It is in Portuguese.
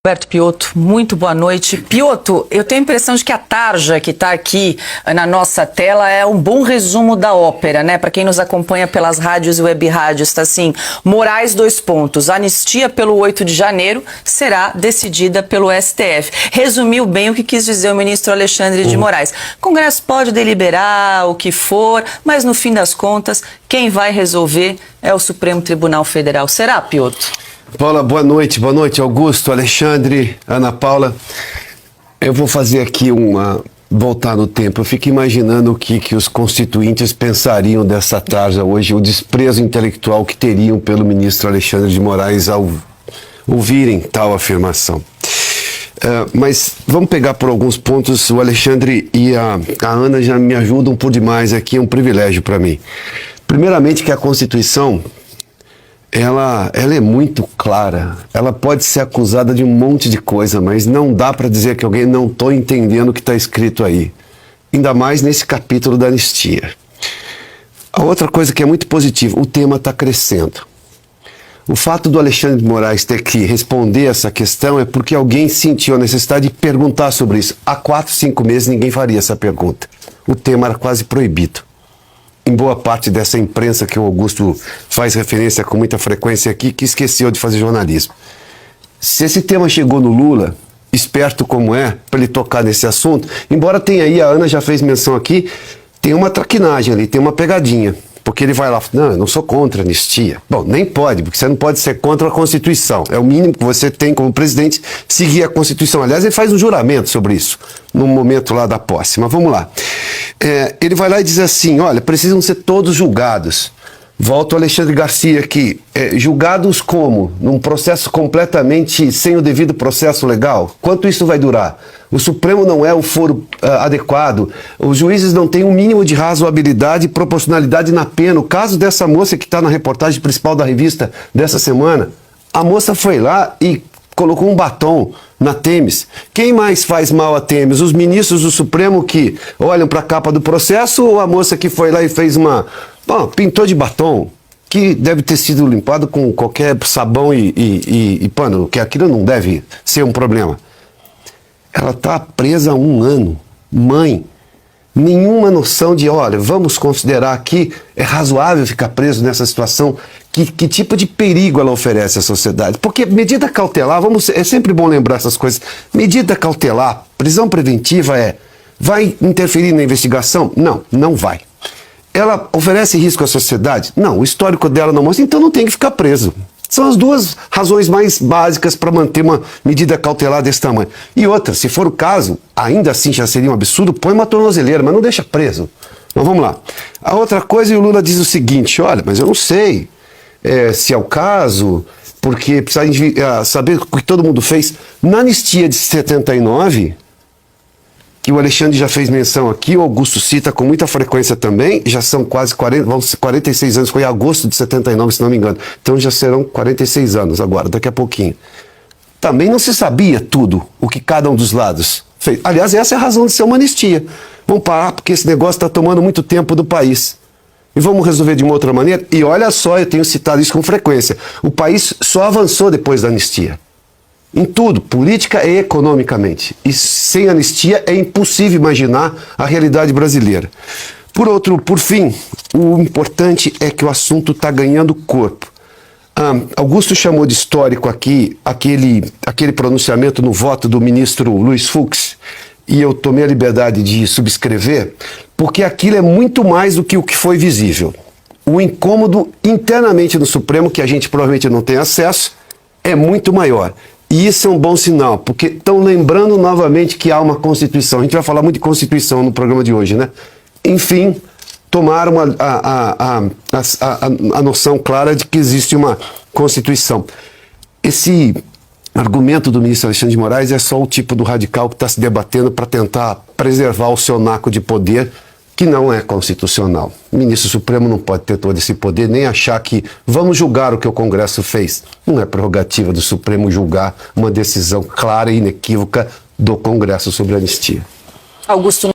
Roberto Piotto, muito boa noite. Piotto, eu tenho a impressão de que a tarja que está aqui na nossa tela é um bom resumo da ópera, né? Para quem nos acompanha pelas rádios e web rádios, está assim: Moraes, : anistia pelo 8 de janeiro será decidida pelo STF. Resumiu bem o que quis dizer o ministro Alexandre de Moraes. O Congresso pode deliberar o que for, mas no fim das contas, quem vai resolver é o Supremo Tribunal Federal. Será, Piotto? Paula, boa noite, Augusto, Alexandre, Ana Paula. Eu vou fazer aqui voltar no tempo. Eu fico imaginando o que os constituintes pensariam dessa tarja hoje, o desprezo intelectual que teriam pelo ministro Alexandre de Moraes ao ouvirem tal afirmação. Mas vamos pegar por alguns pontos. O Alexandre e a Ana já me ajudam por demais aqui, é um privilégio para mim. Primeiramente que a Constituição, ela é muito clara, ela pode ser acusada de um monte de coisa, mas não dá para dizer que alguém não está entendendo o que está escrito aí, ainda mais nesse capítulo da anistia. A outra coisa que é muito positiva, o tema está crescendo. O fato do Alexandre de Moraes ter que responder essa questão é porque alguém sentiu a necessidade de perguntar sobre isso. Há 4, 5 meses ninguém faria essa pergunta. O tema era quase proibido. Em boa parte dessa imprensa que o Augusto faz referência com muita frequência aqui, que esqueceu de fazer jornalismo. Se esse tema chegou no Lula, esperto como é, para ele tocar nesse assunto, embora tenha aí, a Ana já fez menção aqui, tem uma traquinagem ali, tem uma pegadinha. Porque ele vai lá, não, eu não sou contra a anistia. Bom, nem pode, porque você não pode ser contra a Constituição. É o mínimo que você tem como presidente, seguir a Constituição. Aliás, ele faz um juramento sobre isso, no momento lá da posse. Mas vamos lá. Ele vai lá e diz assim, olha, precisam ser todos julgados. Volta o Alexandre Garcia aqui. Julgados como? Num processo completamente sem o devido processo legal? Quanto isso vai durar? O Supremo não é o foro adequado. Os juízes não têm um mínimo de razoabilidade e proporcionalidade na pena. O caso dessa moça que está na reportagem principal da revista dessa semana, a moça foi lá e colocou um batom na Themis. Quem mais faz mal a Themis? Os ministros do Supremo que olham para a capa do processo ou a moça que foi lá e fez pintou de batom, que deve ter sido limpado com qualquer sabão e pano, que aquilo não deve ser um problema. Ela está presa há 1 ano. Mãe, nenhuma noção de, olha, vamos considerar que é razoável ficar preso nessa situação. Que tipo de perigo ela oferece à sociedade? Porque medida cautelar, é sempre bom lembrar essas coisas. Medida cautelar, prisão preventiva vai interferir na investigação? Não, não vai. Ela oferece risco à sociedade? Não, o histórico dela não mostra, então não tem que ficar preso. São as duas razões mais básicas para manter uma medida cautelar desse tamanho. E outra, se for o caso, ainda assim já seria um absurdo, põe uma tornozeleira, mas não deixa preso. Então vamos lá. A outra coisa, e o Lula diz o seguinte, olha, mas eu não sei se é o caso, porque precisa saber o que todo mundo fez. Na anistia de 79... que o Alexandre já fez menção aqui, o Augusto cita com muita frequência também, já são quase 46 anos, foi em agosto de 79, se não me engano. Então já serão 46 anos agora, daqui a pouquinho. Também não se sabia tudo, o que cada um dos lados fez. Aliás, essa é a razão de ser uma anistia. Vamos parar, porque esse negócio está tomando muito tempo do país. E vamos resolver de uma outra maneira. E olha só, eu tenho citado isso com frequência, o país só avançou depois da anistia. Em tudo, política e economicamente. E sem anistia é impossível imaginar a realidade brasileira. Por fim, o importante é que o assunto está ganhando corpo. Augusto chamou de histórico aqui aquele pronunciamento no voto do ministro Luiz Fux, e eu tomei a liberdade de subscrever, porque aquilo é muito mais do que o que foi visível. O incômodo internamente no Supremo, que a gente provavelmente não tem acesso, é muito maior. E isso é um bom sinal, porque estão lembrando novamente que há uma Constituição. A gente vai falar muito de Constituição no programa de hoje, né? Enfim, tomaram a noção clara de que existe uma Constituição. Esse argumento do ministro Alexandre de Moraes é só o tipo do radical que está se debatendo para tentar preservar o seu naco de poder, que não é constitucional. O ministro Supremo não pode ter todo esse poder, nem achar que vamos julgar o que o Congresso fez. Não é prerrogativa do Supremo julgar uma decisão clara e inequívoca do Congresso sobre a anistia. Augusto